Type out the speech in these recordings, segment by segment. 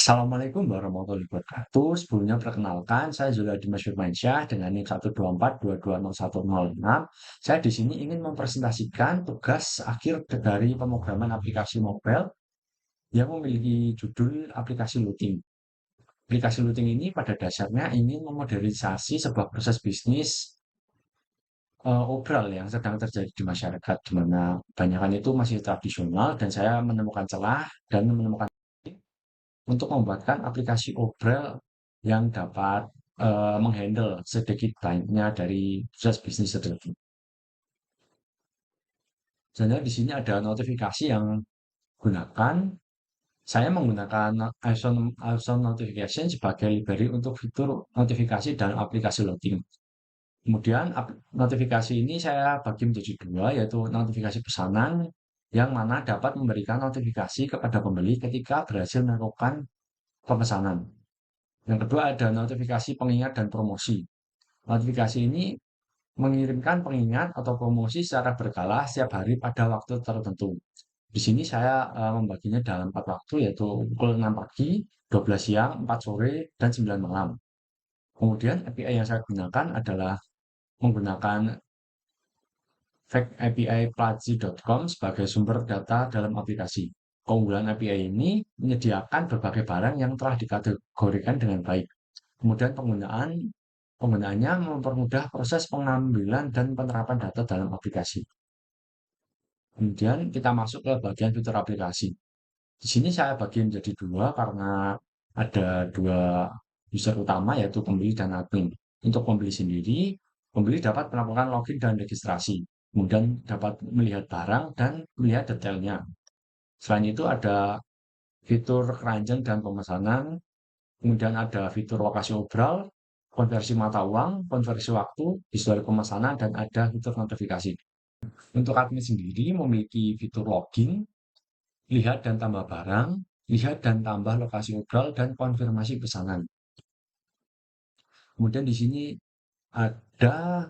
Assalamualaikum warahmatullahi wabarakatuh. Sebelumnya perkenalkan, saya Zuladimas Firmansyah dengan NIM 124220106. Saya di sini ingin mempresentasikan tugas akhir dari pemrograman aplikasi mobile yang memiliki judul aplikasi looting. Aplikasi looting ini pada dasarnya ingin memodernisasi sebuah proses bisnis obral yang sedang terjadi di masyarakat, di mana kebanyakan itu masih tradisional dan saya menemukan celah dan menemukan untuk membuatkan aplikasi obral yang dapat menghandle sedikit banyaknya dari proses bisnis tersebut. Sebenarnya di sini ada notifikasi yang gunakan. Saya menggunakan Awesome Notification sebagai library untuk fitur notifikasi dalam aplikasi loading. Kemudian notifikasi ini saya bagi menjadi dua, yaitu notifikasi pesanan yang mana dapat memberikan notifikasi kepada pembeli ketika berhasil melakukan pemesanan. Yang kedua ada notifikasi pengingat dan promosi. Notifikasi ini mengirimkan pengingat atau promosi secara berkala setiap hari pada waktu tertentu. Di sini saya membaginya dalam 4 waktu, yaitu pukul 6 pagi, 12 siang, 4 sore, dan 9 malam. Kemudian API yang saya gunakan adalah menggunakan Fact API Platzi.com sebagai sumber data dalam aplikasi. Keunggulan API ini menyediakan berbagai barang yang telah dikategorikan dengan baik. Kemudian penggunaannya mempermudah proses pengambilan dan penerapan data dalam aplikasi. Kemudian kita masuk ke bagian fitur aplikasi. Di sini saya bagi menjadi dua karena ada dua user utama yaitu pembeli dan admin. Untuk pembeli sendiri, pembeli dapat melakukan login dan registrasi. Kemudian dapat melihat barang dan melihat detailnya. Selain itu ada fitur keranjang dan pemesanan, kemudian ada fitur lokasi obral, konversi mata uang, konversi waktu, historik pemesanan, dan ada fitur notifikasi. Untuk admin sendiri memiliki fitur login, lihat dan tambah barang, lihat dan tambah lokasi obral, dan konfirmasi pesanan. Kemudian di sini ada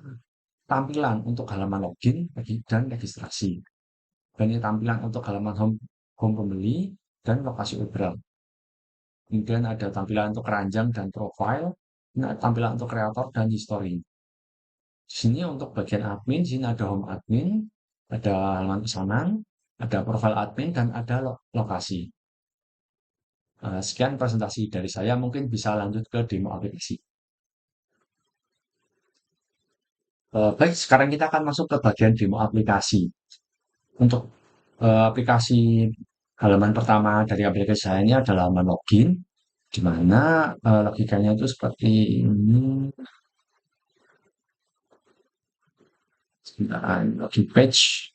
tampilan untuk halaman login dan registrasi. Dan ini tampilan untuk halaman home pembeli dan lokasi obral. Kemudian ada tampilan untuk keranjang dan profile, tampilan untuk kreator dan history. Di sini untuk bagian admin, di sini ada home admin, ada halaman pesanan, ada profile admin, dan ada lokasi. Sekian presentasi dari saya, mungkin bisa lanjut ke demo aplikasi. Baik, sekarang kita akan masuk ke bagian demo aplikasi. Untuk aplikasi halaman pertama dari aplikasi saya ini adalah halaman login, di mana logikanya itu seperti ini. Login page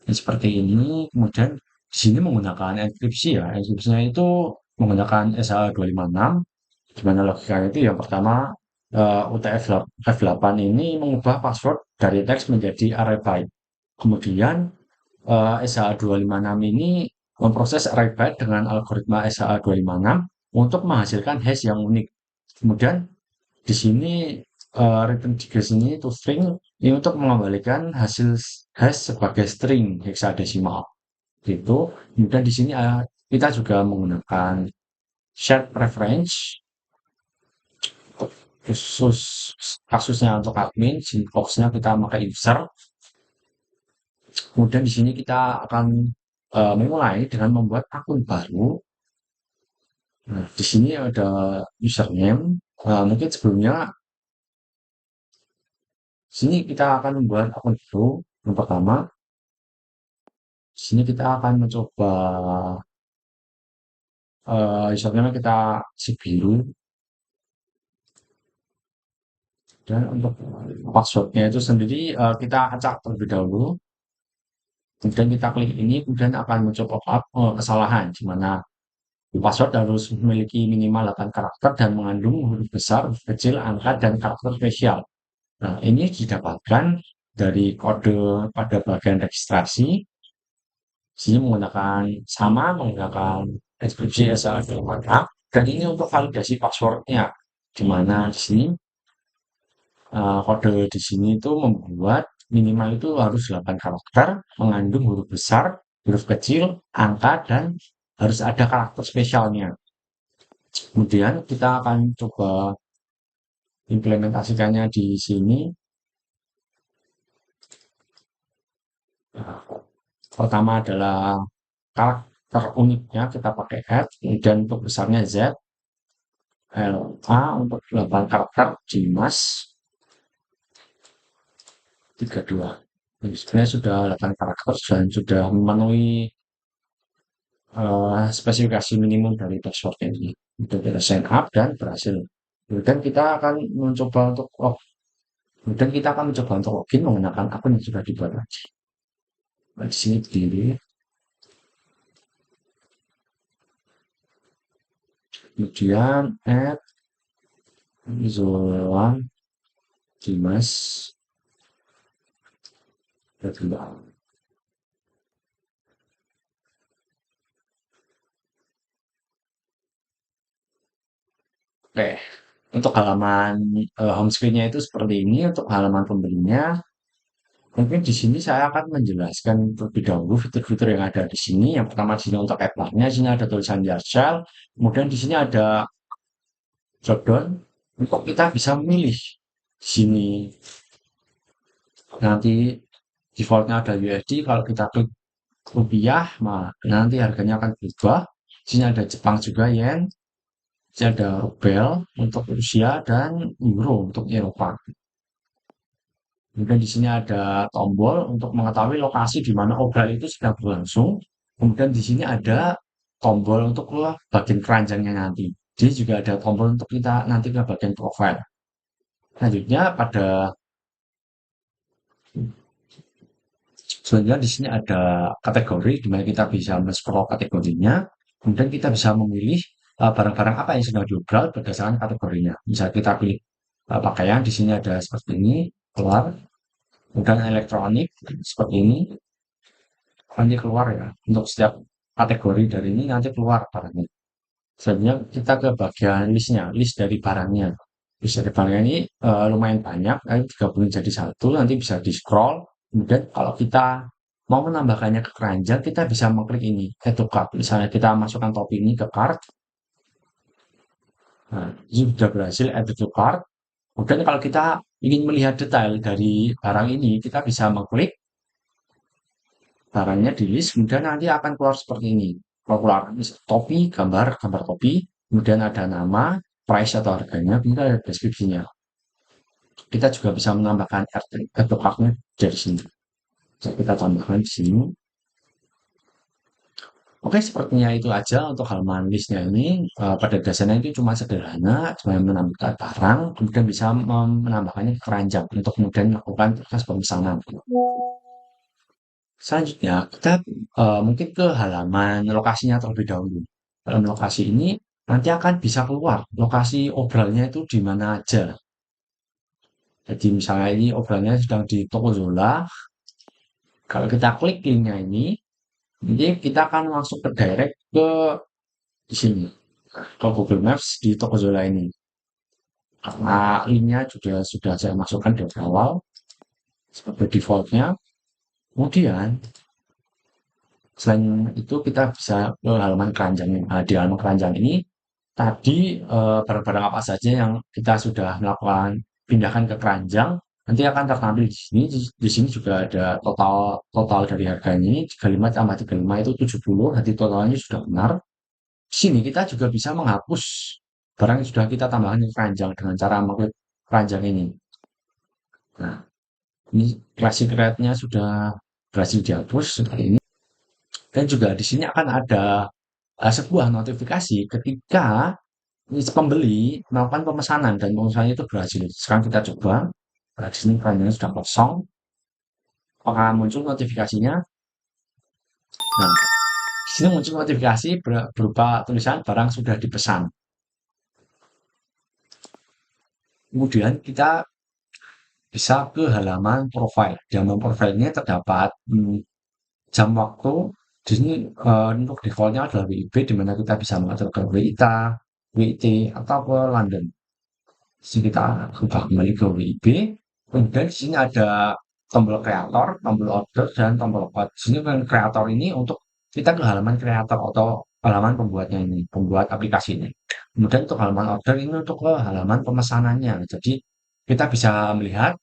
seperti ini. Kemudian di sini menggunakan enkripsi ya. Enkripsinya itu menggunakan SHA-256, di mana logikanya itu yang pertama UTF-8 ini mengubah password dari teks menjadi array byte. Kemudian SHA-256 ini memproses array byte dengan algoritma SHA-256 untuk menghasilkan hash yang unik. Kemudian di sini return digress ini to string ini untuk mengembalikan hasil hash sebagai string hexadesimal. Gitu. Kemudian di sini kita juga menggunakan shared preference khusus kasusnya untuk admin, syntaxnya kita pakai user. Kemudian di sini kita akan memulai dengan membuat akun baru. Nah, di sini ada username. Mungkin sebelumnya sini kita akan membuat akun baru. Yang pertama, di sini kita akan mencoba username kita isi biru. Dan untuk passwordnya itu sendiri kita acak terlebih dahulu. Kemudian kita klik ini, kemudian akan muncul pop-up kesalahan, di mana password harus memiliki minimal 8 karakter dan mengandung huruf besar, huruf kecil, angka, dan karakter spesial. Nah, ini didapatkan dari kode pada bagian registrasi. Sini menggunakan deskripsi SHA-256, dan ini untuk validasi passwordnya, di mana di sini kode di sini itu membuat minimal itu harus 8 karakter, mengandung huruf besar, huruf kecil, angka, dan harus ada karakter spesialnya. Kemudian kita akan coba implementasikannya di sini. Pertama adalah karakter uniknya kita pakai add, kemudian untuk besarnya Z, LA untuk 8 karakter, Dimas 32. Ini sebenarnya sudah 8 karakter dan sudah memenuhi spesifikasi minimum dari password ini. Untuk kita sign up dan berhasil. Kemudian kita akan mencoba untuk kemudian kita akan mencoba untuk login menggunakan akun yang sudah dibuat tadi. Nah, di sini berdiri, kemudian add Zola Dimas kedua. Oke, untuk halaman home screen-nya itu seperti ini. Untuk halaman pembelinya, mungkin di sini saya akan menjelaskan terlebih dahulu fitur-fitur yang ada di sini. Yang pertama di sini untuk app-nya, di sini ada tulisan Yarshell. Kemudian di sini ada dropdown untuk kita bisa memilih di sini nanti defaultnya ada USD. Kalau kita klik rupiah, nanti harganya akan berubah. Di sini ada Jepang juga yen, di sini ada rubel untuk Rusia dan euro untuk Eropa. Kemudian di sini ada tombol untuk mengetahui lokasi di mana obral itu sedang berlangsung. Kemudian di sini ada tombol untuk ke bagian keranjangnya nanti. Jadi juga ada tombol untuk kita nanti ke bagian profile. Selanjutnya selanjutnya di sini ada kategori di mana kita bisa men-scroll kategorinya. Kemudian kita bisa memilih barang-barang apa yang sedang diobral berdasarkan kategorinya. Misalnya kita pilih pakaian, di sini ada seperti ini, keluar. Kemudian elektronik seperti ini, nanti keluar ya. Untuk setiap kategori dari ini nanti keluar barangnya. Selanjutnya kita ke bagian listnya, list dari barangnya. List dari barangnya ini lumayan banyak, nanti digabungin jadi satu, nanti bisa di scroll. Kemudian kalau kita mau menambahkannya ke keranjang, kita bisa mengklik ini, add to cart. Misalnya kita masukkan topi ini ke cart, nah, ini sudah berhasil add to cart. Kemudian kalau kita ingin melihat detail dari barang ini, kita bisa mengklik barangnya di list, kemudian nanti akan keluar seperti ini. Kalau keluar topi, gambar topi, kemudian ada nama, price atau harganya, kemudian ada deskripsinya. Kita juga bisa menambahkan artefaknya dari sini. Bisa kita tambahkan di sini. Oke, sepertinya itu aja untuk halaman listnya ini. Pada dasarnya itu cuma sederhana, cuma menambahkan barang, kemudian bisa menambahkannya ke keranjang untuk kemudian melakukan proses pemesanan. Selanjutnya, kita mungkin ke halaman lokasinya terlebih dahulu. Dalam lokasi ini nanti akan bisa keluar lokasi obralnya itu di mana aja. Jadi misalnya ini obralnya sedang di toko Zola. Kalau kita klik linknya ini, nanti kita akan langsung ke direct ke di sini, ke Google Maps di toko Zola ini. Karena linknya sudah saya masukkan dari awal sebagai defaultnya. Kemudian selain itu kita bisa ke halaman keranjang. Nah, di halaman keranjang ini tadi barang-barang apa saja yang kita sudah melakukan pindahkan ke keranjang nanti akan tertampil di sini. Di sini juga ada total total dari harganya ini 35 tambah 35 itu 70. Nanti totalnya sudah benar. Di sini kita juga bisa menghapus barang yang sudah kita tambahkan ke keranjang dengan cara mengklik keranjang ini. Nah, ini classic rate-nya sudah berhasil dihapus seperti ini. Dan juga di sini akan ada sebuah notifikasi ketika pembeli melakukan pemesanan dan pemesanannya itu berhasil. Sekarang kita coba. Nah, di sini keranjangnya sudah kosong. Apakah muncul notifikasinya? Nah, di sini muncul notifikasi berupa tulisan barang sudah dipesan. Kemudian kita bisa ke halaman profile. Di halaman profile ini terdapat jam waktu. Di sini untuk defaultnya adalah WIB, di mana kita bisa mengatur ke WITA, WIT, atau ke London. Di sini kita ubah kembali ke WIB. Kemudian di sini ada tombol kreator, tombol order, dan tombol code. Di sini kan kreator ini untuk kita ke halaman kreator atau halaman pembuatnya ini, pembuat aplikasi ini. Kemudian untuk halaman order ini untuk ke halaman pemesanannya. Jadi kita bisa melihat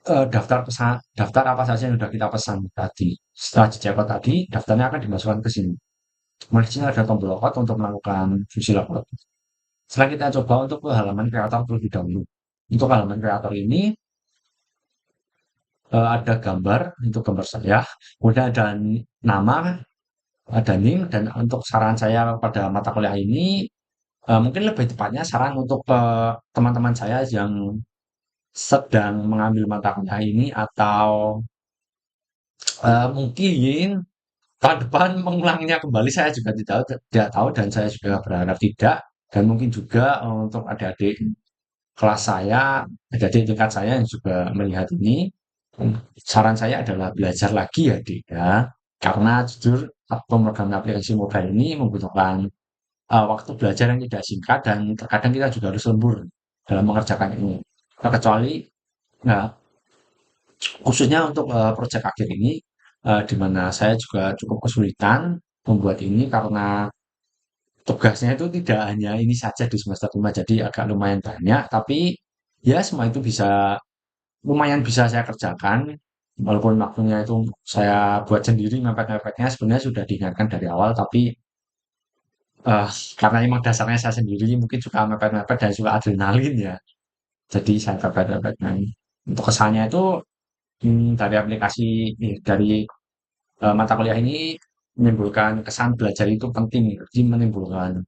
daftar apa saja yang sudah kita pesan tadi. Setelah dicekot tadi, daftarnya akan dimasukkan ke sini. Kemudian di sini ada tombol logout untuk melakukan fungsi logout. Setelah kita coba untuk ke halaman kreator terlebih dahulu. Untuk halaman kreator ini ada gambar, untuk gambar saya, kemudian ada nama, ada NIM, dan untuk saran saya pada mata kuliah ini, mungkin lebih tepatnya saran untuk teman-teman saya yang sedang mengambil mata kuliah ini atau mungkin tahun depan mengulangnya kembali saya juga tidak tahu dan saya juga berharap tidak. Dan mungkin juga untuk adik-adik kelas saya, adik-adik tingkat saya yang juga melihat ini, saran saya adalah belajar lagi ya, Dik, ya. Karena jujur pemrograman aplikasi mobile ini membutuhkan waktu belajar yang tidak singkat dan terkadang kita juga harus lembur dalam mengerjakan ini. Kecuali nah, khususnya untuk proyek akhir ini, di mana saya juga cukup kesulitan membuat ini karena tugasnya itu tidak hanya ini saja di semester 5, jadi agak lumayan banyak, tapi ya semua itu lumayan bisa saya kerjakan, walaupun waktunya itu saya buat sendiri mepet-mepetnya sebenarnya sudah diingatkan dari awal, tapi eh, karena emang dasarnya saya sendiri mungkin suka mepet-mepet dan suka adrenalin ya, jadi saya mepet-mepetkan. Untuk kesannya itu dari aplikasi dari mata kuliah ini menimbulkan kesan belajar itu penting, jadi menimbulkan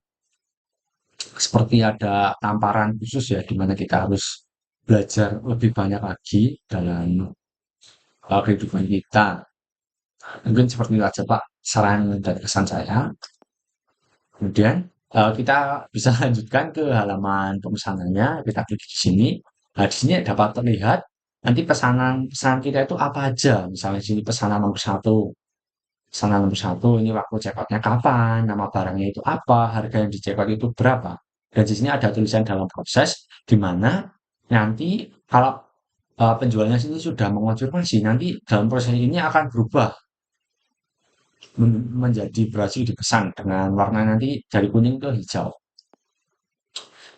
seperti ada tamparan khusus ya, di mana kita harus belajar lebih banyak lagi dalam kehidupan kita. Mungkin seperti itu aja Pak, saran dan kesan saya. Kemudian kita bisa lanjutkan ke halaman pemesanannya. Kita klik di sini. Nah, di sini dapat terlihat nanti pesanan kita itu apa aja. Misalnya di sini pesanan nomor satu. Pesanan nomor satu ini waktu check out-nya kapan, nama barangnya itu apa, harga yang di check out itu berapa. Dan di sini ada tulisan dalam proses di mana nanti kalau penjualnya sini sudah mengonfirmasi, nanti dalam proses ini akan berubah menjadi berhasil dipesan dengan warna nanti dari kuning ke hijau.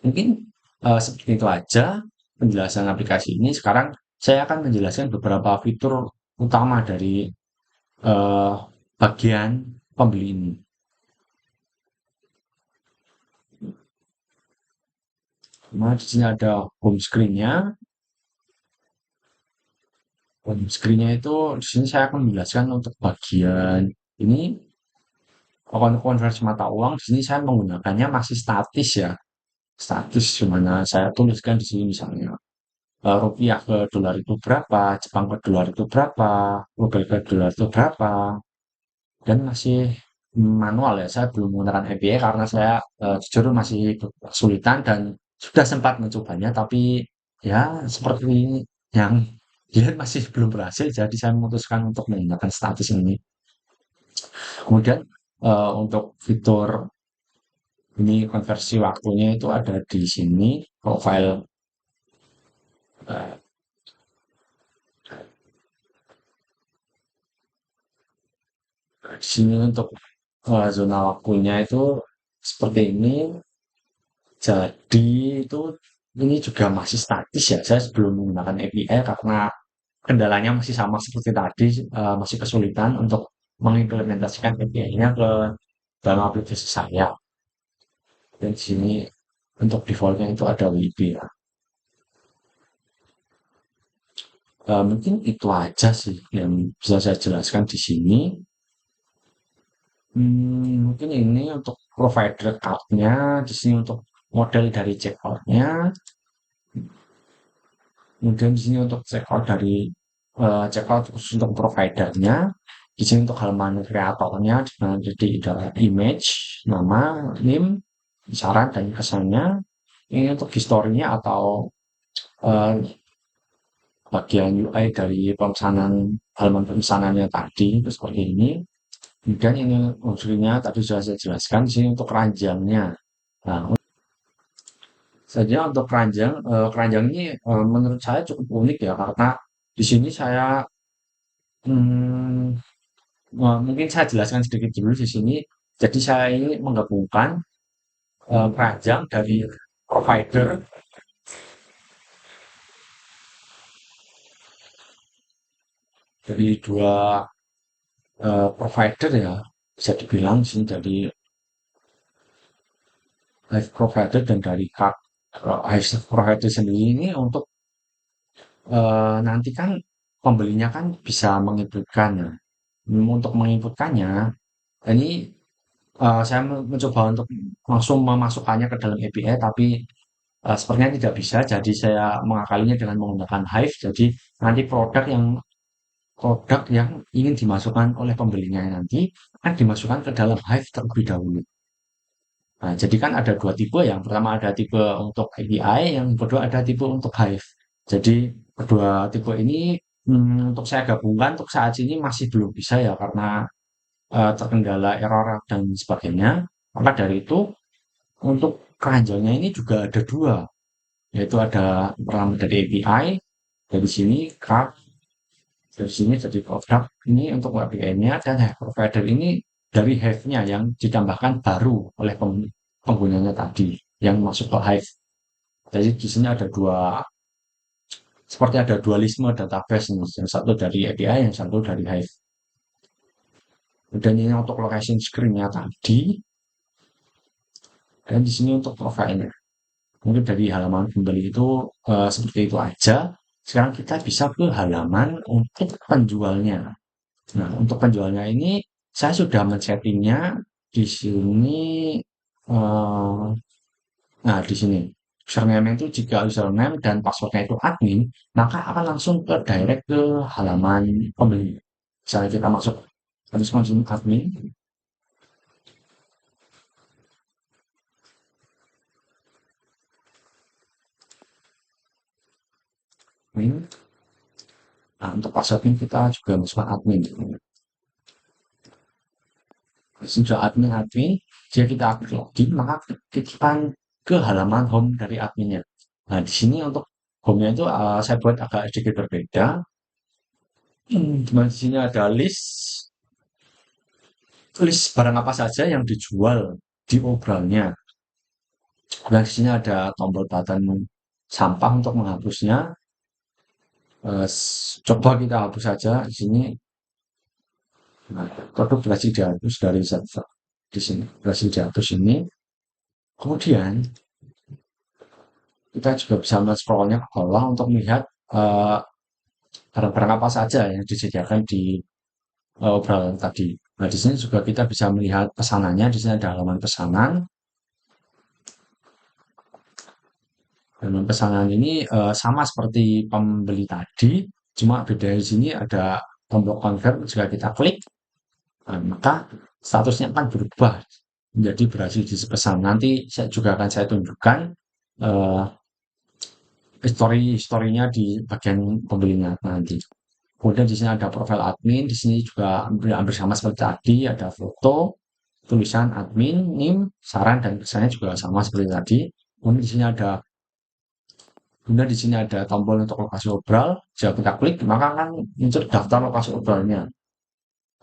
Mungkin seperti itu aja penjelasan aplikasi ini. Sekarang saya akan menjelaskan beberapa fitur utama dari eh, bagian pembeli ini. Nah, di sini ada home screen-nya. Home screen-nya itu di sini saya akan menjelaskan untuk bagian ini konversi mata uang. Di sini saya menggunakannya masih statis ya. Statis di mana saya tuliskan di sini misalnya rupiah ke dolar itu berapa, Jepang ke dolar itu berapa, rubel ke dolar itu berapa, dan masih manual ya. Saya belum menggunakan API karena saya jujur masih kesulitan dan sudah sempat mencobanya, tapi ya seperti yang dilihat masih belum berhasil, jadi saya memutuskan untuk menggunakan status ini. Kemudian untuk fitur ini konversi waktunya itu ada di sini, profile eh, di sini untuk zona waktunya itu seperti ini. Jadi itu ini juga masih statis ya. Saya sebelum menggunakan API karena kendalanya masih sama seperti tadi, masih kesulitan untuk mengimplementasikan API-nya ke dalam aplikasi saya. Dan di sini untuk defaultnya itu ada WIB ya. Mungkin itu aja sih yang bisa saya jelaskan di sini. Mungkin ini untuk provider card-nya, di sini untuk model dari checkout-nya, kemudian di sini untuk checkout dari checkout khusus untuk providernya, di sini untuk halaman kreatornya, di mana jadi ada image, nama, name, saran dan kesannya. Ini untuk historinya atau eh, bagian UI dari pemesanan halaman pemesanannya tadi itu seperti ini. Kemudian ini unsurnya tadi sudah saya jelaskan. Di sini untuk keranjangnya. Nah, saja untuk keranjang, keranjang ini menurut saya cukup unik ya karena di sini saya hmm, mungkin saya jelaskan sedikit dulu di sini. Jadi saya ini menggabungkan keranjang dari provider, dari dua provider ya, bisa dibilang sih dari Hive provider dan dari card. Kalau Hive provider sendiri ini untuk nanti kan pembelinya kan bisa menginputkan ya. Untuk menginputkannya, ini saya mencoba untuk langsung memasukkannya ke dalam API, tapi sepertinya tidak bisa. Jadi saya mengakalinya dengan menggunakan Hive. Jadi nanti produk yang ingin dimasukkan oleh pembelinya nanti akan dimasukkan ke dalam Hive terlebih dahulu. Nah, jadi kan ada dua tipe. Yang pertama ada tipe untuk API, yang kedua ada tipe untuk Hive. Jadi kedua tipe ini untuk saya gabungkan untuk saat ini masih belum bisa ya karena terkendala error dan sebagainya. Maka dari itu untuk keranjangnya ini juga ada dua, yaitu ada pertama dari API, dari sini card, dari sini jadi produk ini untuk API-nya dan Hive provider ini dari Hive-nya yang ditambahkan baru oleh penggunanya tadi yang masuk ke Hive. Jadi di sini ada dua, seperti ada dualisme database nih, yang satu dari API, yang satu dari Hive. Dan ini untuk location screen-nya tadi, dan di sini untuk profile-nya. Mungkin dari halaman pembeli itu seperti itu aja. Sekarang kita bisa ke halaman untuk penjualnya. Nah, untuk penjualnya ini saya sudah men-settingnya di sini. eh, nah, di sini username itu jika username dan passwordnya itu admin, maka akan langsung ke direct ke halaman pembeli. Misalnya kita masuk harus langsung admin, admin. Nah, untuk passwordnya kita juga masukkan admin. Sudah admin, jika kita aktif login, maka kita ke halaman home dari adminnya. Nah, di sini untuk home-nya itu saya buat agak sedikit berbeda. Di mana di sini ada list barang apa saja yang dijual di obrolannya. Dan di sini ada tombol button sampah untuk menghapusnya. Coba kita hapus saja di sini. Nah, produk berhasil dihapus dari server di sini. Berhasil dihapus ini. Kemudian kita juga bisa men-scrollnya ke bawah untuk melihat eh, barang-barang apa saja yang disediakan di obrolan tadi. Nah, di sini juga kita bisa melihat pesanannya. Di sini ada halaman pesanan. Halaman pesanan ini sama seperti pembeli tadi, cuma beda di sini ada tombol confirm. Jika kita klik, maka statusnya akan berubah menjadi berhasil dipesan. Nanti saya juga akan saya tunjukkan eh, historinya di bagian pembelinya nanti. Kemudian di sini ada profil admin, di sini juga hampir sama seperti tadi, ada foto, tulisan admin, NIM, saran dan pesannya juga sama seperti tadi. Kemudian di sini ada tombol untuk lokasi obral. Jika kita klik, maka akan muncul daftar lokasi obralnya.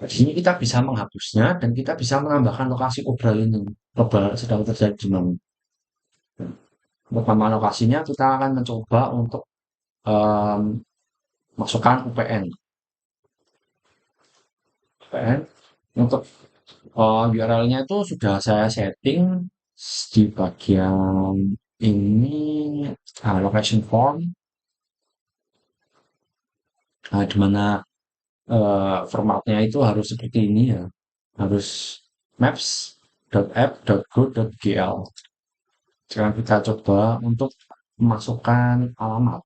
Di sini kita bisa menghapusnya dan kita bisa menambahkan lokasi obral ini. Obral sedang terjadi di mana. Untuk nama lokasinya kita akan mencoba untuk em, masukkan UPN. UPN untuk URL-nya itu sudah saya setting di bagian ini, location form, di mana formatnya itu harus seperti ini ya, harus maps.app.go.gl. Sekarang kita coba untuk memasukkan alamat.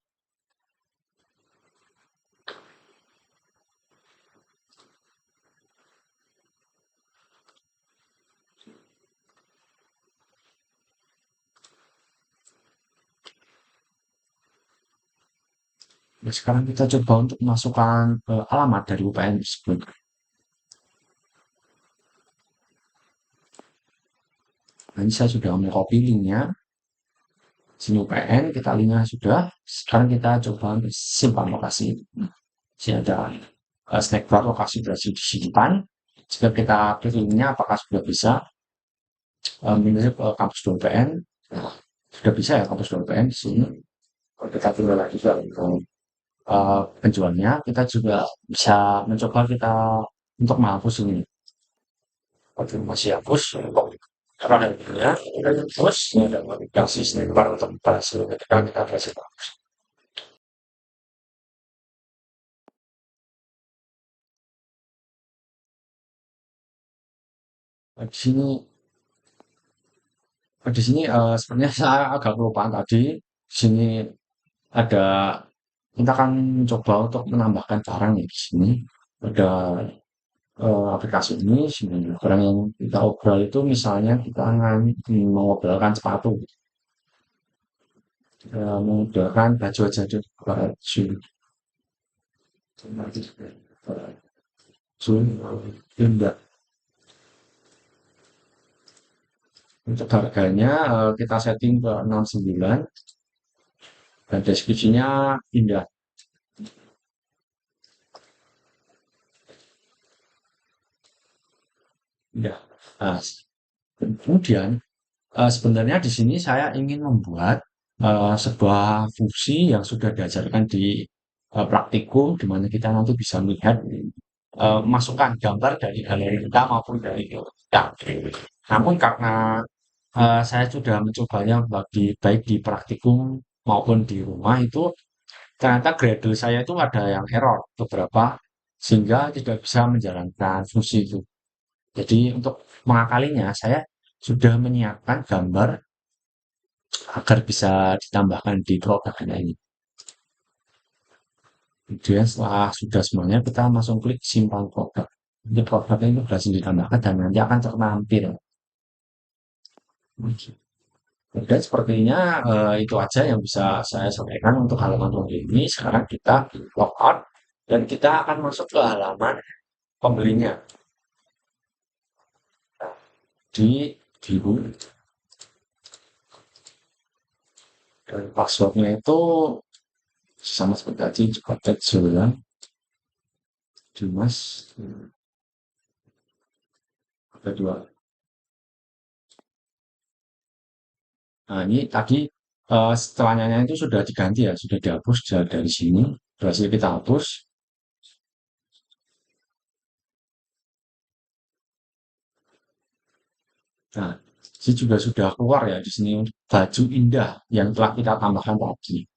Nah, sekarang kita coba untuk memasukkan alamat dari UPN tersebut. Nah, ini saya sudah copy linknya. Sini UPN, kita linknya sudah. Sekarang kita coba untuk simpan lokasi. Sini ada snack bar lokasi berhasil disimpan. Jika kita klik linknya, apakah sudah bisa? Minusnya ke kampus 2PN, nah, sudah bisa ya kampus 2PN di sini. Kalau kita tinggal lagi ke penjualnya, kita juga bisa mencoba kita untuk menghapus ini. Konfirmasi hapus untuk karena ya, kita terus ada modifikasi sniper untuk berhasil ketika kita berhasil hapus. Nah, di sini sebenarnya saya agak kelupaan tadi. Di sini ada kita akan mencoba untuk menambahkan barang ya di sini. Ada aplikasi ini, sini barang yang kita obrol itu misalnya kita akan mengobrolkan sepatu, mengobrolkan baju aja deh, baju, baju, benda. Untuk harganya kita setting ke 69 dan deskripsinya indah. Indah. Nah, kemudian sebenarnya di sini saya ingin membuat sebuah fungsi yang sudah diajarkan di praktikum, di mana kita nanti bisa melihat masukan gambar dari galeri kita maupun dari kita. Namun karena saya sudah mencobanya baik di praktikum maupun di rumah itu ternyata Gradle saya itu ada yang error beberapa sehingga tidak bisa menjalankan fungsi itu. Jadi untuk mengakalinya saya sudah menyiapkan gambar agar bisa ditambahkan di produknya ini. Kemudian setelah sudah semuanya kita langsung klik simpan produk. Nanti produknya itu berhasil ditambahkan dan nanti akan tertampil. Dan sepertinya itu aja yang bisa saya sampaikan untuk halaman login ini. Sekarang kita logout dan kita akan masuk ke halaman pembelinya di biru dan passwordnya itu sama seperti tadi Cekotet Zola Dimas ada dua. Nah ini tadi setelahnya itu sudah diganti ya, sudah dihapus dari sini. Berhasil kita hapus. Nah, ini juga sudah keluar ya di sini baju indah yang telah kita tambahkan tadi.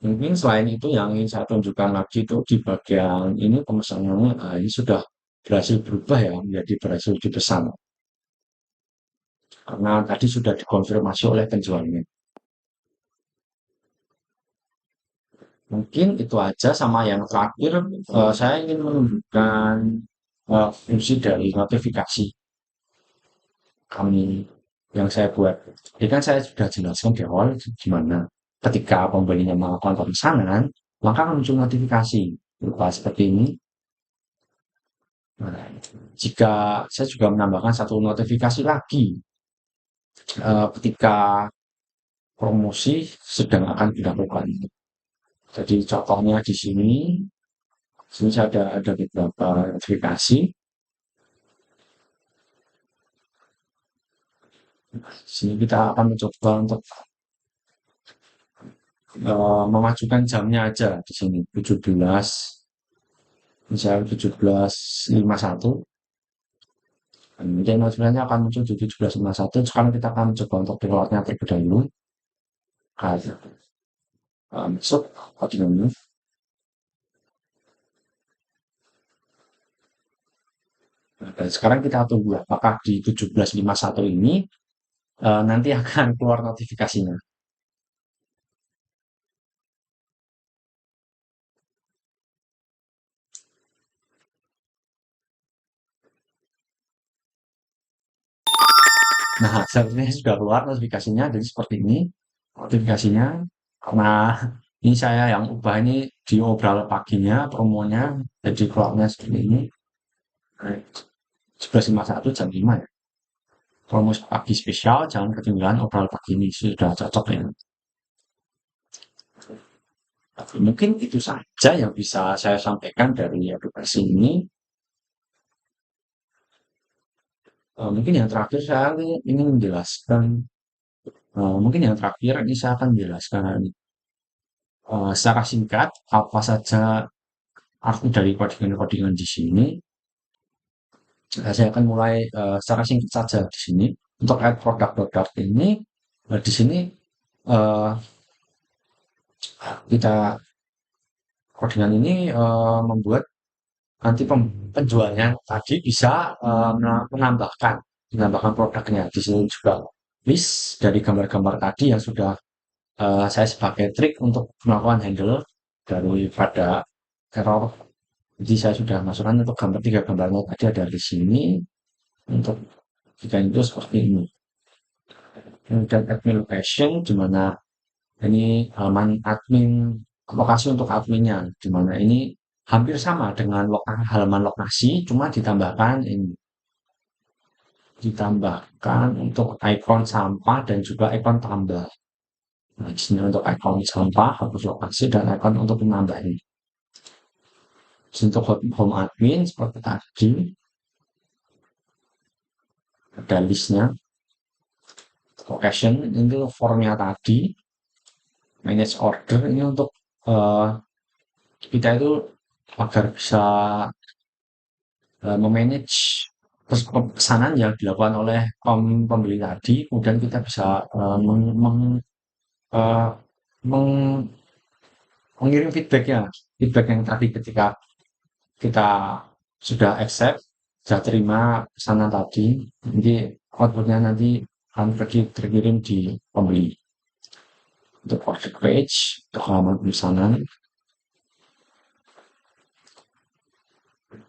Mungkin selain itu yang ingin saya tunjukkan lagi itu di bagian ini pemesanannya ini sudah berhasil berubah ya menjadi berhasil dipesan karena tadi sudah dikonfirmasi oleh penjualnya. Mungkin itu aja sama yang terakhir saya ingin menunjukkan fungsi dari notifikasi kami yang saya buat. Jadi kan saya sudah jelaskan di awal gimana ketika pembelinya melakukan pemesanan maka muncul notifikasi berupa seperti ini. Nah, jika saya juga menambahkan satu notifikasi lagi ketika promosi sedang akan dilakukan. Jadi contohnya di sini saya ada beberapa notifikasi. Di sini kita akan mencoba untuk memajukan jamnya aja di sini 17, misalnya 17.51. Kemudian notifikasinya akan muncul di 17.51. Sekarang kita akan coba untuk downloadnya terlebih dahulu. Masuk continue. Nah, dan sekarang kita tunggu apakah di 17.51 ini nanti akan keluar notifikasinya. Nah, sebenarnya sudah keluar notifikasinya, jadi seperti ini notifikasinya. Karena ini saya yang ubah ini di obral paginya, promonya, jadi keluarnya seperti ini. 11.51 jam 5 ya. Promo pagi spesial, jangan ketinggalan obral pagi ini. Sudah cocok ya. Tapi mungkin itu saja yang bisa saya sampaikan dari aplikasi ini. Mungkin yang terakhir saya ingin menjelaskan, mungkin yang terakhir ini saya akan menjelaskan secara singkat apa saja arti dari codingan-codingan di sini. Saya akan mulai secara singkat saja di sini. Untuk add produk-produk ini, di sini eh, kita codingan ini membuat nanti penjualnya tadi bisa menambahkan produknya. Di sini juga list dari gambar-gambar tadi yang sudah saya sebagai trik untuk melakukan handle daripada error. Jadi saya sudah masukkan untuk gambar tiga gambarnya tadi ada di sini untuk jika itu seperti ini. Kemudian admin location di mana ini halaman admin lokasi untuk adminnya di mana ini hampir sama dengan halaman lokasi cuma ditambahkan untuk ikon sampah dan juga ikon tambah. Nah, di sini untuk ikon sampah hapus lokasi dan ikon untuk menambah ini. Untuk home admin seperti tadi ada listnya. Location itu formnya tadi. Manage order ini untuk eh, kita itu agar bisa memanage pesanan yang dilakukan oleh pembeli tadi, kemudian kita bisa eh, meng- mengirim feedback yang tadi ketika kita sudah accept, sudah terima pesanan tadi, nanti outputnya nanti akan terkirim di pembeli. Untuk order page, untuk halaman pemesanan,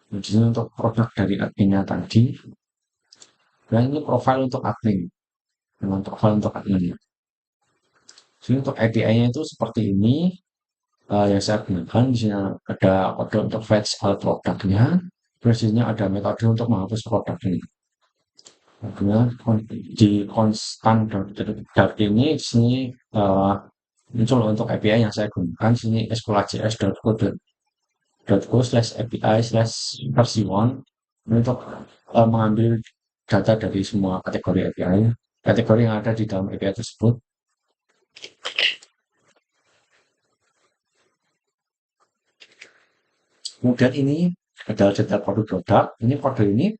di sini untuk produk dari adminnya tadi, dan ini profile untuk admin, dengan profile untuk adminnya. Jadi untuk API-nya itu seperti ini yang saya gunakan. Di sini ada kode untuk fetch all produknya. Terus di sini ada metode untuk menghapus produk ini. Kemudian di constant dot ini di sini muncul untuk API yang saya gunakan. Di sini sql.co/api/versi1 ini untuk mengambil data dari semua kategori API, kategori yang ada di dalam API tersebut. Kemudian ini adalah detail produk-produk. Ini kode ini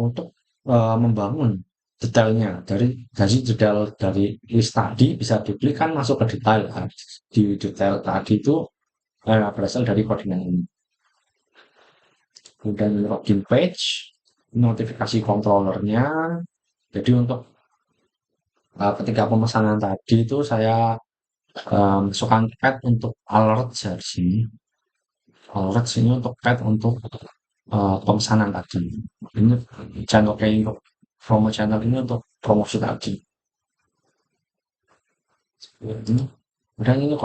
untuk membangun detailnya dari detail dari list tadi bisa diklik kan masuk ke detail. Nah, di detail tadi itu berasal dari koordinat ini. Kemudian login page, notifikasi controllernya. Jadi untuk ketika pemesanan tadi itu saya masukkan tag untuk alert dari sini. Alert sini untuk tag untuk pemesanan tadi. Ini channel kayak untuk promo channel ini untuk promosi tadi. Ini. Dan ini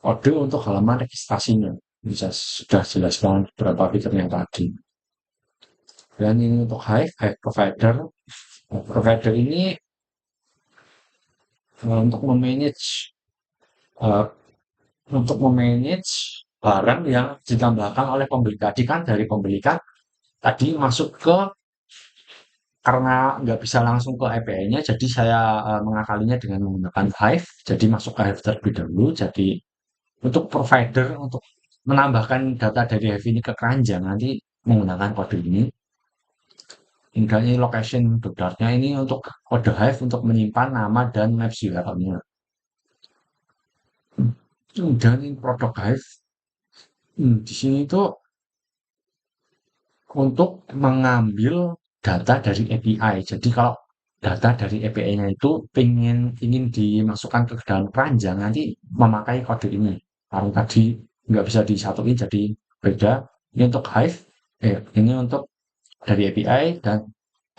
kode untuk halaman registrasinya. Bisa sudah jelaskan berapa fiturnya tadi. Dan ini untuk Hive provider. Provider ini untuk memanage uh, barang yang ditambahkan oleh pembeli tadi kan dari pembeli kan tadi masuk ke karena nggak bisa langsung ke API-nya, jadi saya mengakalinya dengan menggunakan Hive. Jadi masuk ke Hive terlebih dahulu. Jadi untuk provider untuk menambahkan data dari Hive ini ke keranjang nanti menggunakan kode ini. Hingga ini location dolarnya ini untuk kode Hive untuk menyimpan nama dan maps URL-nya. Dan ini produk Hive. Di sini tuh untuk mengambil data dari API. Jadi kalau data dari API-nya itu ingin dimasukkan ke dalam keranjang nanti memakai kode ini. Karena tadi nggak bisa disatuin jadi beda. Ini untuk Hive, ini untuk dari API dan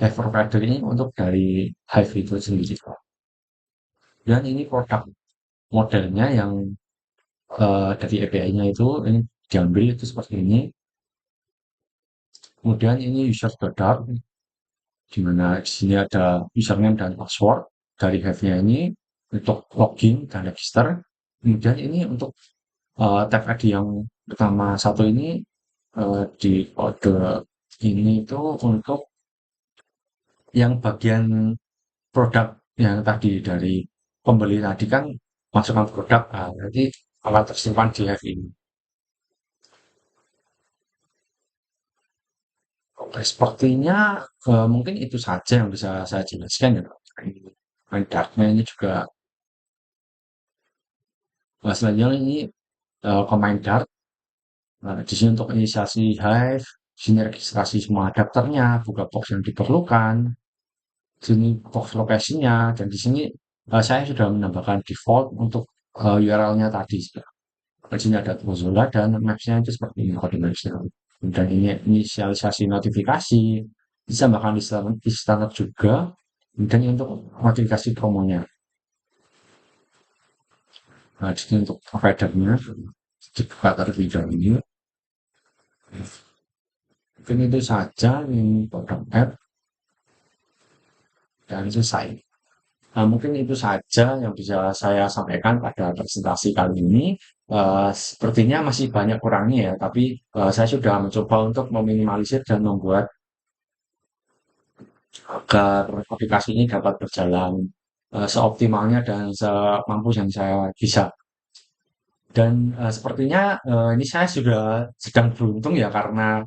Hive provider ini untuk dari Hive itu sendiri. Dan ini produk modelnya yang dari API-nya itu ini diambil itu seperti ini. Kemudian ini user data di mana di sini ada username dan password dari Hive-nya ini untuk login dan register. Kemudian ini untuk tab ID yang pertama satu ini di kode ini itu untuk yang bagian produk yang tadi dari pembeli tadi kan masukkan produk, nanti akan tersimpan di Hive ini. Oke, sepertinya mungkin itu saja yang bisa saya jelaskan ya. Main darknya ini juga selanjutnya ini Command Dark. Nah, di sini untuk inisiasi Hive, di sini registrasi semua adapternya, buka box yang diperlukan, di sini box lokasinya, dan di sini saya sudah menambahkan default untuk URL-nya tadi. Di sini ada Mozilla dan Maps-nya itu seperti ini kode Maps-nya. Dan ini inisialisasi notifikasi, bisa bahkan di standar juga, dan ini untuk notifikasi promonya. Nah, di sini untuk providernya, dibuka terlebih dahulu. Mungkin itu saja ini program app dan selesai. Nah, mungkin itu saja yang bisa saya sampaikan pada presentasi kali ini. Sepertinya masih banyak kurangnya ya, tapi saya sudah mencoba untuk meminimalisir dan membuat agar aplikasi ini dapat berjalan seoptimalnya dan semampu yang saya bisa. Dan sepertinya ini saya sudah sedang beruntung ya karena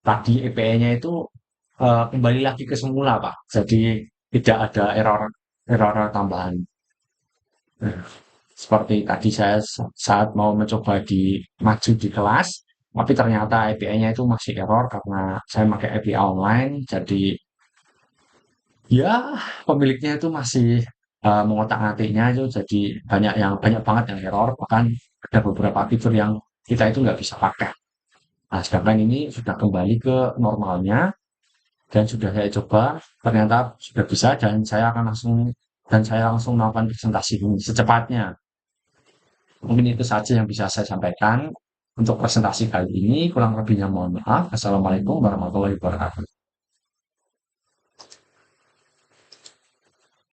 tadi API-nya itu kembali lagi ke semula, Pak. Jadi tidak ada error tambahan. Nah, seperti tadi saya saat mau mencoba di maju di kelas, tapi ternyata API-nya itu masih error karena saya pakai API online. Jadi ya pemiliknya itu masih mengotak-atiknya itu jadi banyak banget yang error. Bahkan ada beberapa fitur yang kita itu nggak bisa pakai. Nah, sedangkan ini sudah kembali ke normalnya dan sudah saya coba, ternyata sudah bisa dan saya langsung melakukan presentasi ini secepatnya. Mungkin itu saja yang bisa saya sampaikan untuk presentasi kali ini. Kurang lebihnya mohon maaf. Assalamualaikum warahmatullahi wabarakatuh.